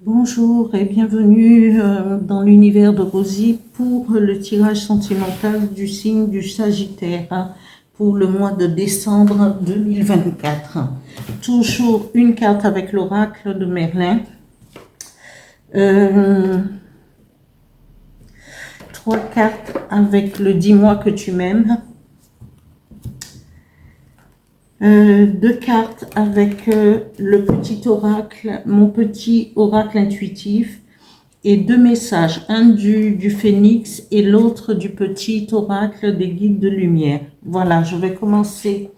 Bonjour et bienvenue dans l'univers de Rosie pour le tirage sentimental du signe du Sagittaire pour le mois de décembre 2024. Toujours une carte avec l'oracle de Merlin. Trois cartes avec le dis-moi que tu m'aimes. Deux cartes avec le petit oracle, mon petit oracle intuitif, et deux messages, un du phénix et l'autre du petit oracle des guides de lumière. Voilà, je vais commencer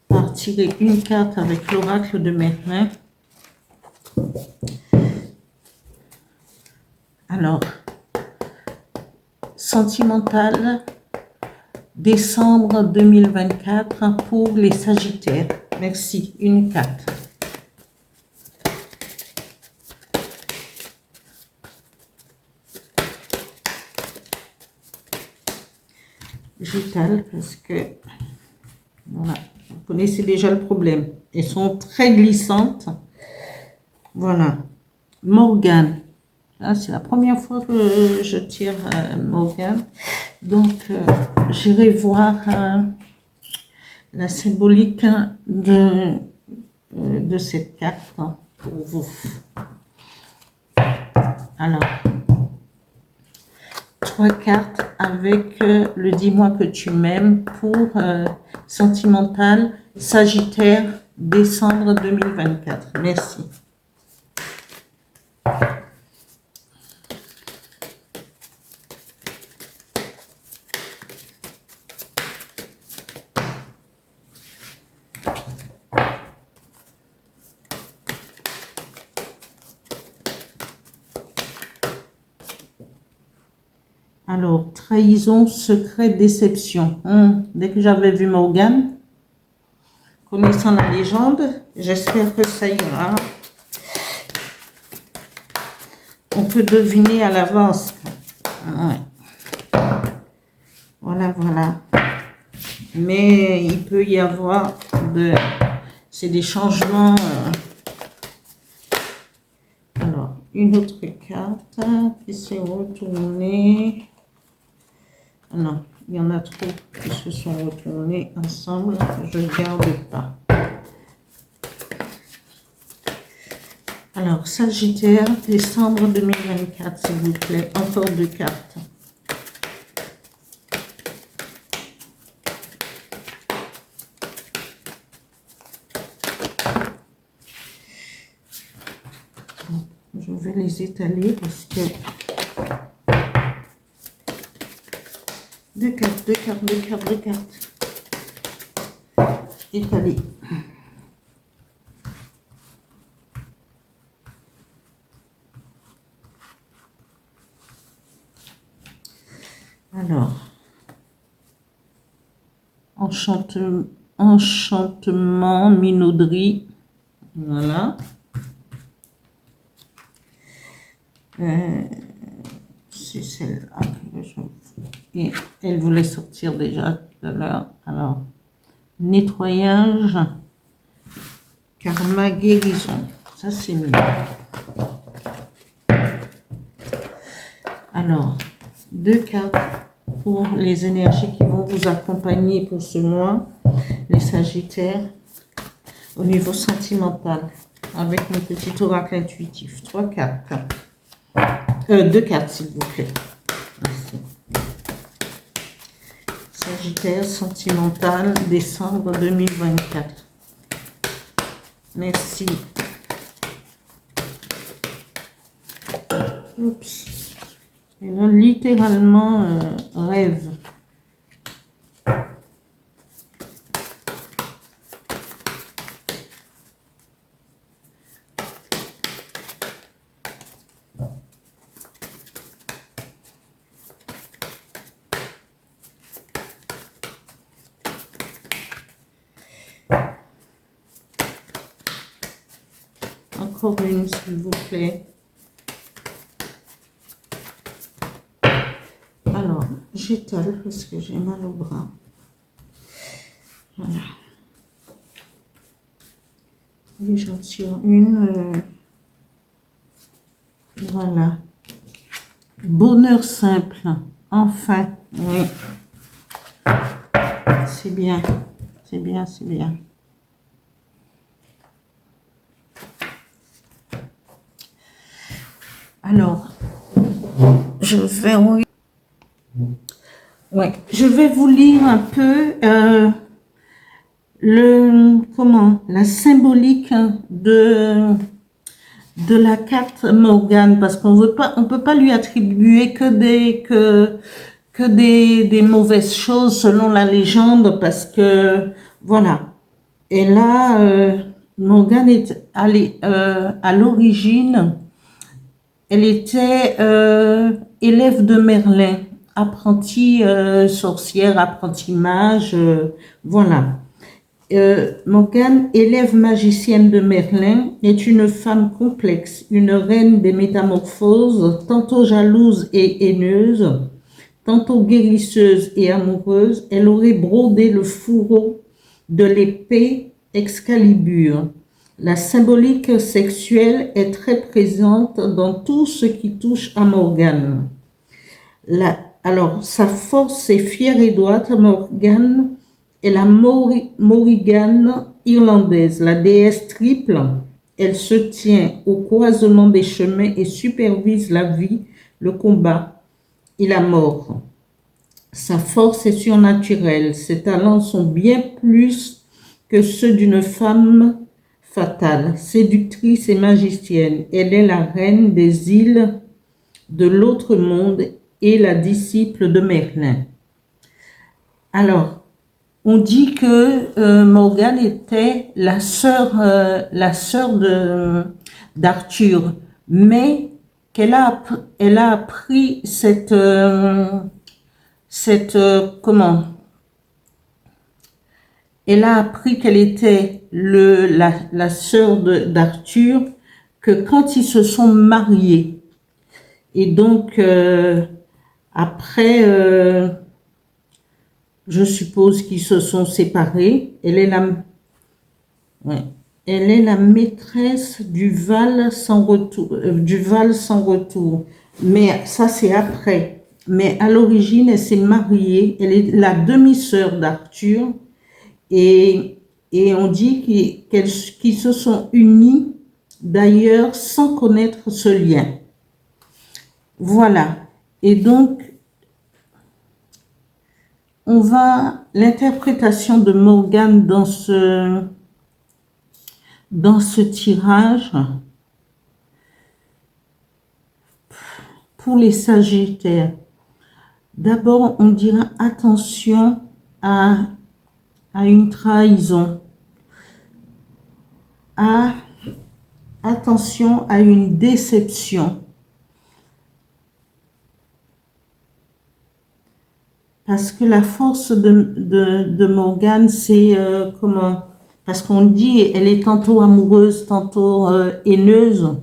par tirer une carte avec l'oracle de Merlin. Alors, sentimental, décembre 2024 pour les Sagittaires. Merci, une carte. J'étale parce que, voilà, vous connaissez déjà le problème. Elles sont très glissantes. Voilà. Morgane. C'est la première fois que je tire Morgane. Donc, j'irai voir la symbolique de cette carte pour vous. Alors, trois cartes avec le dis-moi que tu m'aimes pour sentimental Sagittaire décembre 2024. Merci. Alors, trahison, secret, déception. Dès que j'avais vu Morgane, connaissant la légende, j'espère que ça ira. On peut deviner à l'avance. Ouais. Voilà, voilà. Mais il peut y avoir c'est des changements. Alors, une autre carte qui s'est retournée. Non, il y en a trop qui se sont retournés ensemble. Je ne garde pas. Alors, Sagittaire, décembre 2024, s'il vous plaît. Encore deux cartes. Je vais les étaler parce que... Deux cartes, deux cartes, deux cartes, deux cartes. Étaler. Alors, enchantement, minauderie, voilà. C'est celle-là. Et elle voulait sortir déjà tout à l'heure. Alors, nettoyage, karma, guérison. Ça, c'est mieux. Alors, deux cartes pour les énergies qui vont vous accompagner pour ce mois, les Sagittaires, au niveau sentimental, avec mon petit oracle intuitif. Trois cartes. Deux cartes, s'il vous plaît. Merci. Sagittaire, sentimental, décembre 2024. Merci. Oups. Et là, littéralement, rêve. Encore une, s'il vous plaît. Alors, j'étale parce que j'ai mal au bras. Voilà. Et j'en tire une. Voilà. Bonheur simple. Enfin. Oui. C'est bien. C'est bien, c'est bien. Alors, je vais, ouais, je vais vous lire un peu la symbolique de la carte Morgane, parce on peut pas lui attribuer des mauvaises choses selon la légende, parce que voilà. Et là, Morgane est à l'origine, elle était élève de Merlin, apprentie sorcière, apprentie mage, voilà. Morgane, élève magicienne de Merlin, est une femme complexe, une reine des métamorphoses, tantôt jalouse et haineuse, tantôt guérisseuse et amoureuse. Elle aurait brodé le fourreau de l'épée Excalibur. La symbolique sexuelle est très présente dans tout ce qui touche à Morgane. Alors, sa force est fière et droite. Morgane est la Morrigan irlandaise, la déesse triple. Elle se tient au croisement des chemins et supervise la vie, le combat et la mort. Sa force est surnaturelle. Ses talents sont bien plus que ceux d'une femme fatale, séductrice et magicienne. Elle est la reine des îles de l'autre monde et la disciple de Merlin. Alors, on dit que Morgane était la sœur d'Arthur, mais elle a appris elle a appris qu'elle était la sœur d'Arthur que quand ils se sont mariés. Et donc, après, je suppose qu'ils se sont séparés. Elle est la maîtresse du Val sans retour. Mais ça, c'est après. Mais à l'origine, elle s'est mariée. Elle est la demi-sœur d'Arthur. Et on dit qu'ils se sont unis, d'ailleurs, sans connaître ce lien. Voilà. Et donc, l'interprétation de Morgane dans ce tirage, pour les Sagittaires, d'abord, on dira attention à une trahison, attention à une déception. Parce que la force de Morgane, c'est comment? Parce qu'on dit, elle est tantôt amoureuse, tantôt haineuse.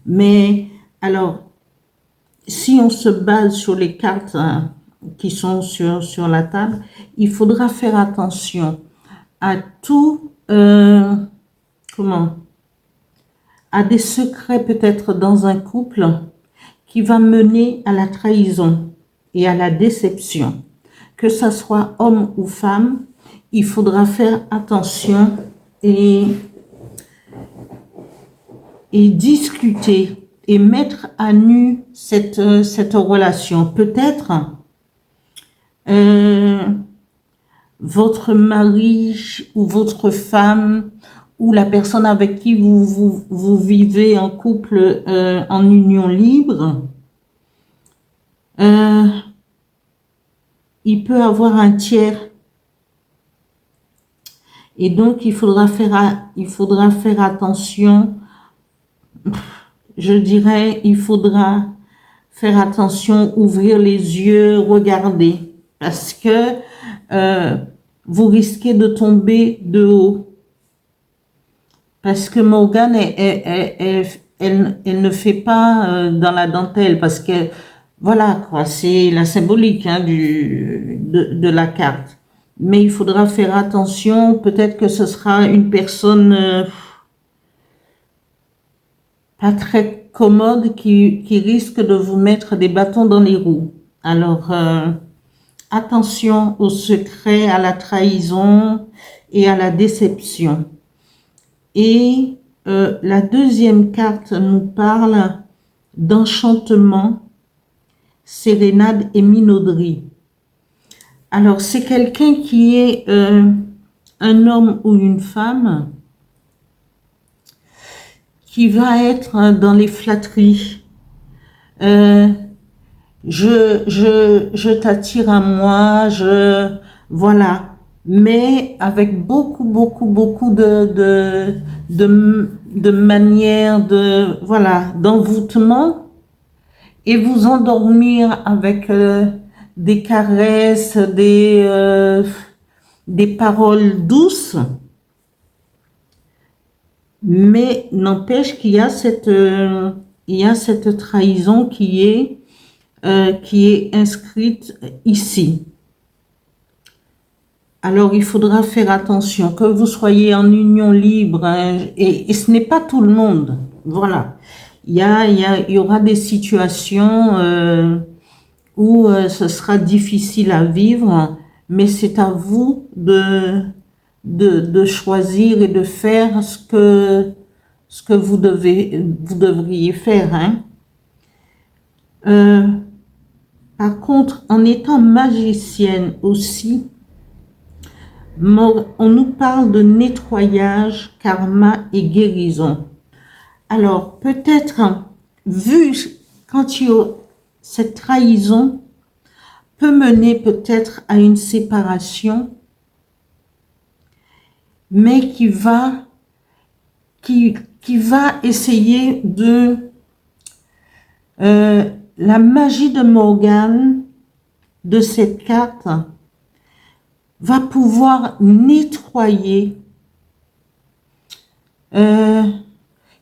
Mais alors, si on se base sur les cartes qui sont sur la table, il faudra faire attention à tout, à des secrets peut-être dans un couple qui va mener à la trahison et à la déception. Que ça soit homme ou femme, il faudra faire attention et discuter et mettre à nu cette relation. Peut-être votre mari ou votre femme ou la personne avec qui vous vivez en couple en union libre, il peut avoir un tiers. Et donc, il faudra faire attention. Je dirais, il faudra faire attention, ouvrir les yeux, regarder. Parce que vous risquez de tomber de haut. Parce que Morgane, elle ne fait pas dans la dentelle. Parce que, voilà, quoi, c'est la symbolique de la carte. Mais il faudra faire attention. Peut-être que ce sera une personne pas très commode qui risque de vous mettre des bâtons dans les roues. Alors, attention au secret, à la trahison et à la déception. Et la deuxième carte nous parle d'enchantement, sérénade et minauderie. Alors, c'est quelqu'un qui est un homme ou une femme qui va être dans les flatteries. Je t'attire à moi, voilà. Mais avec beaucoup de manières voilà, d'envoûtement et vous endormir avec des caresses, des paroles douces. Mais n'empêche qu'il y a cette trahison qui est inscrite ici. Alors, il faudra faire attention, que vous soyez en union libre, hein, et ce n'est pas tout le monde. Voilà. Il y aura des situations où ce sera difficile à vivre, mais c'est à vous de choisir et de faire ce que vous devriez faire, hein. Par contre, en étant magicienne aussi, on nous parle de nettoyage, karma et guérison. Alors, peut-être, vu quand cette trahison peut mener peut-être à une séparation, mais qui va essayer de... la magie de Morgane, de cette carte, va pouvoir nettoyer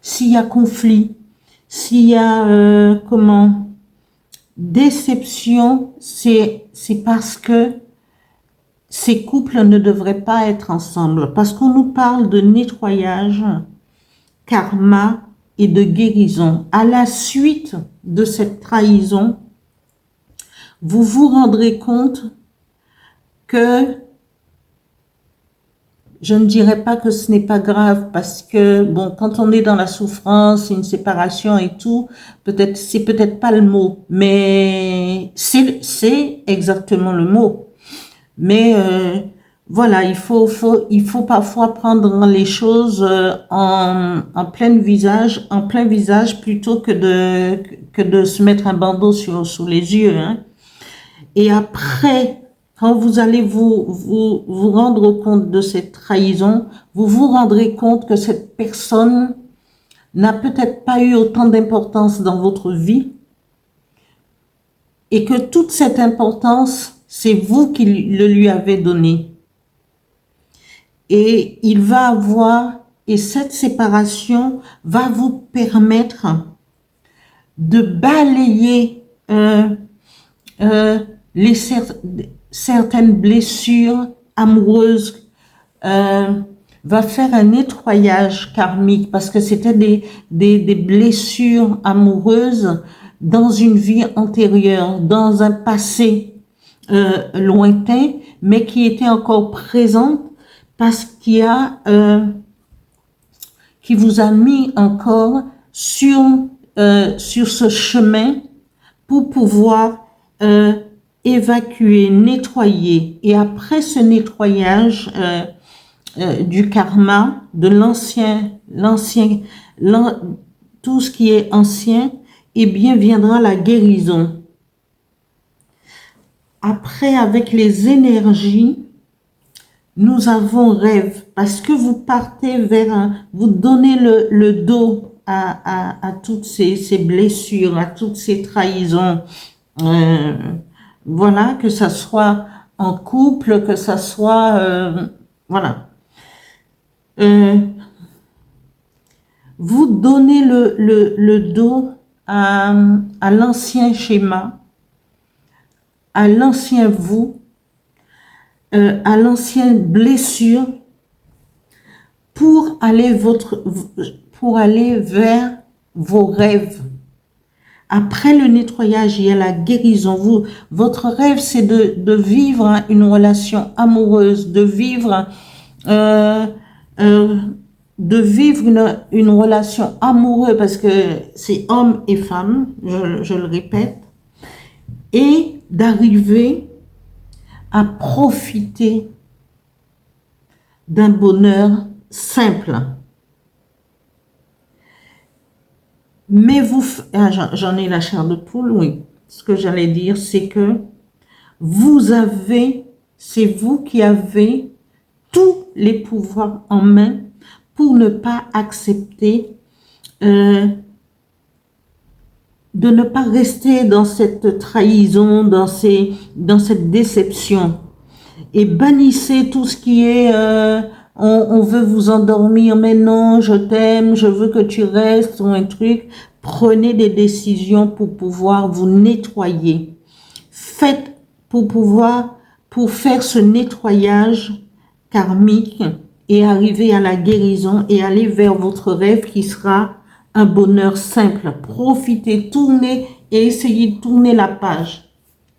s'il y a conflit, s'il y a déception, c'est parce que ces couples ne devraient pas être ensemble, parce qu'on nous parle de nettoyage, karma et de guérison. À la suite de cette trahison, vous vous rendrez compte que, je ne dirais pas que ce n'est pas grave, parce que, bon, quand on est dans la souffrance, une séparation et tout, c'est peut-être pas le mot, mais c'est exactement le mot. Mais voilà, il faut parfois prendre les choses en plein visage plutôt que de se mettre un bandeau sous les yeux, hein. Et après, quand vous allez vous rendre compte de cette trahison, vous vous rendrez compte que cette personne n'a peut-être pas eu autant d'importance dans votre vie et que toute cette importance, c'est vous qui le lui avez donnée. Et il va avoir, et cette séparation va vous permettre de balayer certaines blessures amoureuses, va faire un nettoyage karmique parce que c'était des blessures amoureuses dans une vie antérieure, dans un passé lointain, mais qui était encore présente parce qu'il y a qui vous a mis encore sur ce chemin pour pouvoir évacuer, nettoyer. Et après ce nettoyage du karma, de tout ce qui est ancien, eh bien viendra la guérison. Après, avec les énergies, nous avons rêve, parce que vous partez vous donnez le dos à toutes ces blessures, à toutes ces trahisons. Voilà, que ça soit en couple, que ça soit... voilà. Vous donnez le dos à l'ancien schéma, à l'ancien vous, à l'ancienne blessure pour aller vers vos rêves. Après le nettoyage, il y a la guérison. Votre rêve, c'est de vivre une relation amoureuse, de vivre euh, une relation amoureuse, parce que c'est homme et femme, je le répète, et d'arriver à profiter d'un bonheur simple. Mais j'en ai la chair de poule, oui. Ce que j'allais dire, c'est que c'est vous qui avez tous les pouvoirs en main pour ne pas accepter, de ne pas rester dans cette trahison, dans cette déception. Et bannissez tout ce qui est on veut vous endormir, mais non, je t'aime, je veux que tu restes, ou un truc. Prenez des décisions pour pouvoir vous nettoyer. Faites pour faire ce nettoyage karmique et arriver à la guérison et aller vers votre rêve qui sera un bonheur simple. Profitez, tournez et essayez de tourner la page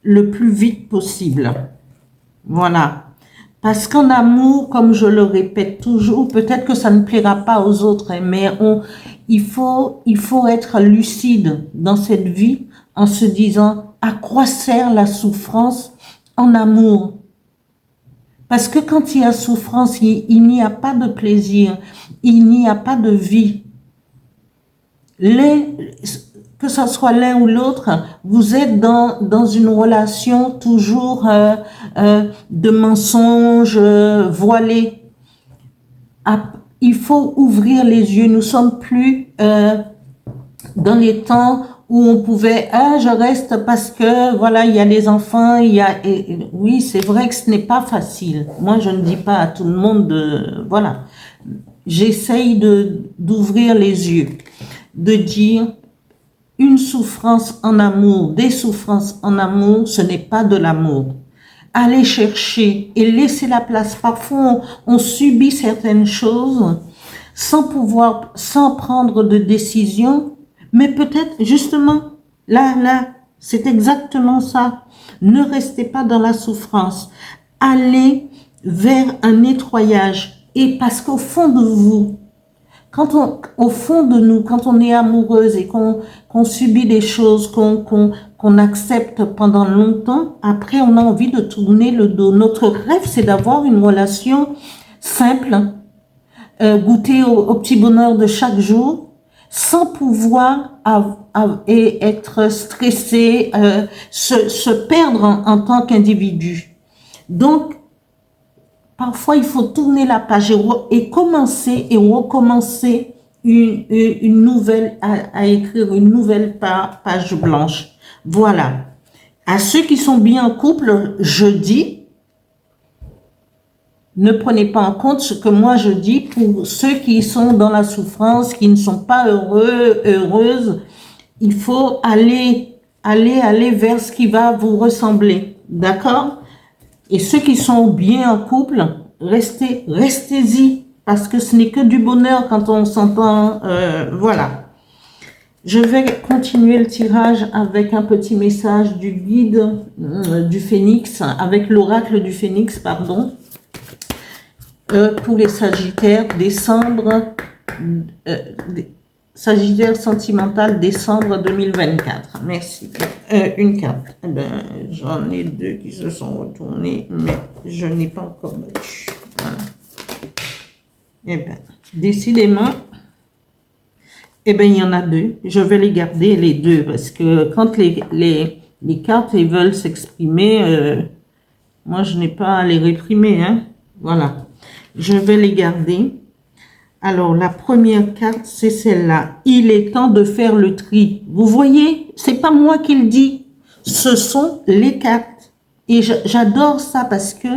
le plus vite possible. Voilà. Parce qu'en amour, comme je le répète toujours, peut-être que ça ne plaira pas aux autres, mais il faut être lucide dans cette vie en se disant à quoi sert la souffrance en amour. Parce que quand il y a souffrance, il n'y a pas de plaisir, il n'y a pas de vie. Que ce soit l'un ou l'autre, vous êtes dans une relation toujours de mensonges voilés. Il faut ouvrir les yeux. Nous sommes plus dans les temps où on pouvait je reste parce que voilà, il y a les enfants, oui, c'est vrai que ce n'est pas facile. Moi, je ne dis pas à tout le monde voilà. J'essaye d'ouvrir les yeux, de dire une souffrance en amour, des souffrances en amour, ce n'est pas de l'amour. Allez chercher et laissez la place. Parfois, on subit certaines choses sans prendre de décision, mais peut-être justement, là, c'est exactement ça. Ne restez pas dans la souffrance. Allez vers un nettoyage. Et parce qu'au fond de vous, au fond de nous, quand on est amoureuse et qu'on subit des choses qu'on accepte pendant longtemps, après on a envie de tourner le dos. Notre rêve, c'est d'avoir une relation simple, goûter au petit bonheur de chaque jour, sans pouvoir et être stressé, se perdre en tant qu'individu. Donc, parfois, il faut tourner la page et commencer et recommencer une nouvelle, à écrire une nouvelle page blanche. Voilà. À ceux qui sont bien en couple, je dis, ne prenez pas en compte ce que moi je dis pour ceux qui sont dans la souffrance, qui ne sont pas heureuses. Il faut aller vers ce qui va vous ressembler. D'accord? Et ceux qui sont bien en couple, restez-y, parce que ce n'est que du bonheur quand on s'entend, voilà. Je vais continuer le tirage avec un petit message du guide du Phénix, avec l'oracle du Phénix, pardon, pour les Sagittaires, Sagittaire sentimental, décembre 2024. Merci. Une carte. J'en ai deux qui se sont retournés, mais je n'ai pas encore battu. Voilà. Eh bien, décidément, il y en a deux. Je vais les garder, les deux, parce que quand les cartes veulent s'exprimer, moi, je n'ai pas à les réprimer. Hein. Voilà. Je vais les garder. Alors, la première carte, c'est celle-là. Il est temps de faire le tri. Vous voyez, c'est pas moi qui le dis. Ce sont les cartes. Et j'adore ça parce que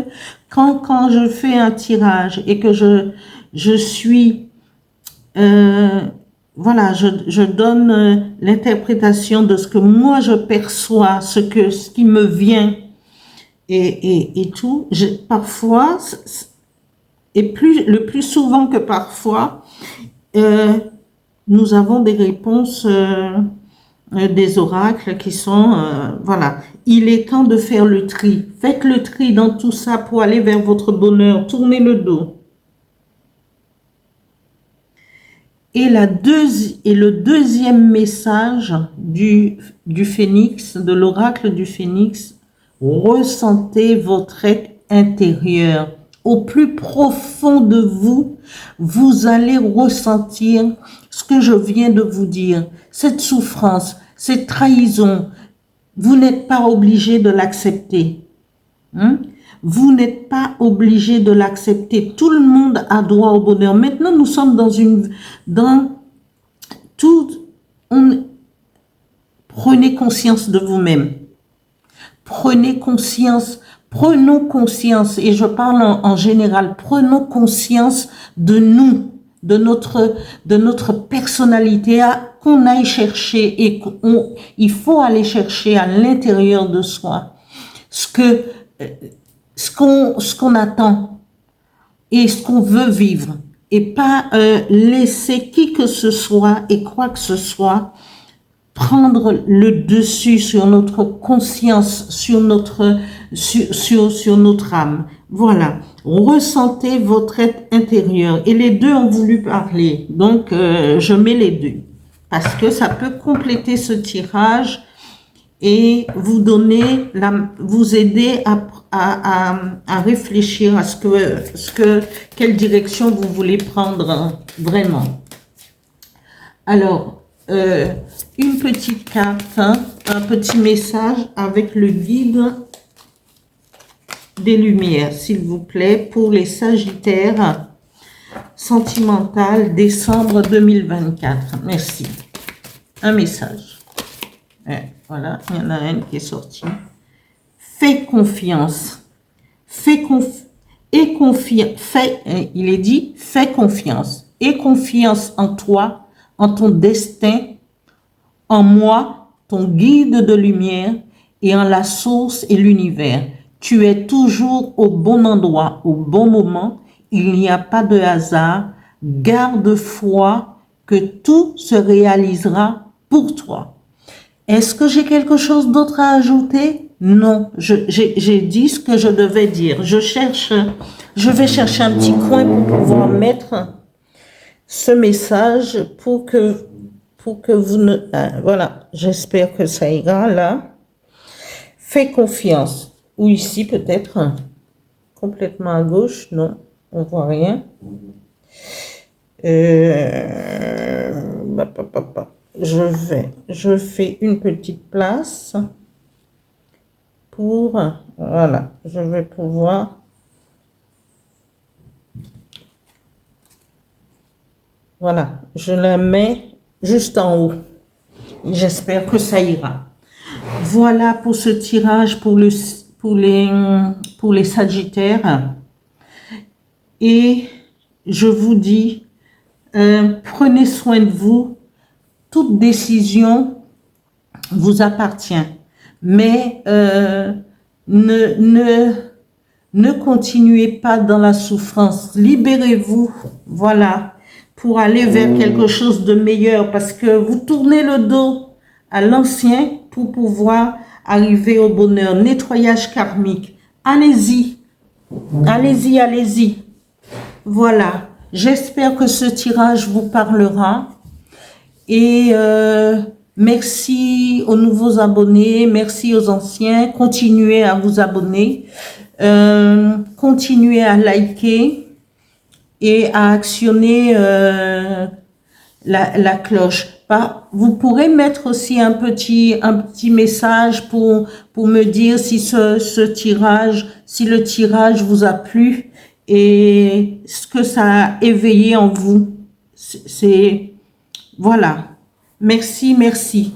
quand je fais un tirage et que je suis... voilà, je donne l'interprétation de ce que moi je perçois, ce qui me vient et tout. Parfois... et le plus souvent que parfois, nous avons des réponses des oracles qui sont, voilà. Il est temps de faire le tri. Faites le tri dans tout ça pour aller vers votre bonheur. Tournez le dos. Et le deuxième message du phénix, de l'oracle du phénix, ressentez votre être intérieur. Au plus profond de vous, vous allez ressentir ce que je viens de vous dire. Cette souffrance, cette trahison, vous n'êtes pas obligé de l'accepter. Vous n'êtes pas obligé de l'accepter. Tout le monde a droit au bonheur. Maintenant, nous sommes prenez conscience de vous-même. Prenez conscience, prenons conscience, et je parle en général, prenons conscience de nous, de notre personnalité, qu'on aille chercher, et il faut aller chercher à l'intérieur de soi ce qu'on attend et ce qu'on veut vivre, et pas laisser qui que ce soit et quoi que ce soit prendre le dessus sur notre conscience, sur notre âme. Voilà, ressentez votre être intérieur. Et les deux ont voulu parler, donc je mets les deux parce que ça peut compléter ce tirage et vous donner, vous aider à réfléchir à quelle direction vous voulez prendre vraiment. Alors, une petite carte, un petit message avec le guide des lumières, s'il vous plaît, pour les Sagittaires sentimental décembre 2024. Merci. Un message. Voilà, il y en a une qui est sortie. Fais confiance. Il est dit, fais confiance. Aie confiance en toi, en ton destin, en moi, ton guide de lumière, et en la source et l'univers. Tu es toujours au bon endroit, au bon moment. Il n'y a pas de hasard. Garde foi que tout se réalisera pour toi. Est-ce que j'ai quelque chose d'autre à ajouter? Non, j'ai dit ce que je devais dire. Je vais chercher un petit coin pour pouvoir mettre ce message pour que vous ne... voilà, j'espère que ça ira là. Fais confiance. Ou ici peut-être, complètement à gauche, non, on voit rien. Je fais une petite place pour, voilà, je vais pouvoir, voilà, je la mets juste en haut. J'espère que ça ira. Voilà pour ce tirage pour les Sagittaires. Et je vous dis, prenez soin de vous. Toute décision vous appartient. Mais ne continuez pas dans la souffrance. Libérez-vous, voilà, pour aller vers quelque chose de meilleur. Parce que vous tournez le dos à l'ancien pour pouvoir arriver au bonheur. Nettoyage karmique. Allez-y. Allez-y, allez-y. Voilà. J'espère que ce tirage vous parlera. Et merci aux nouveaux abonnés, merci aux anciens. Continuez à vous abonner. Continuez à liker et à actionner la cloche. Vous pourrez mettre aussi un petit message pour me dire si si le tirage vous a plu et ce que ça a éveillé en vous. Voilà. Merci, merci.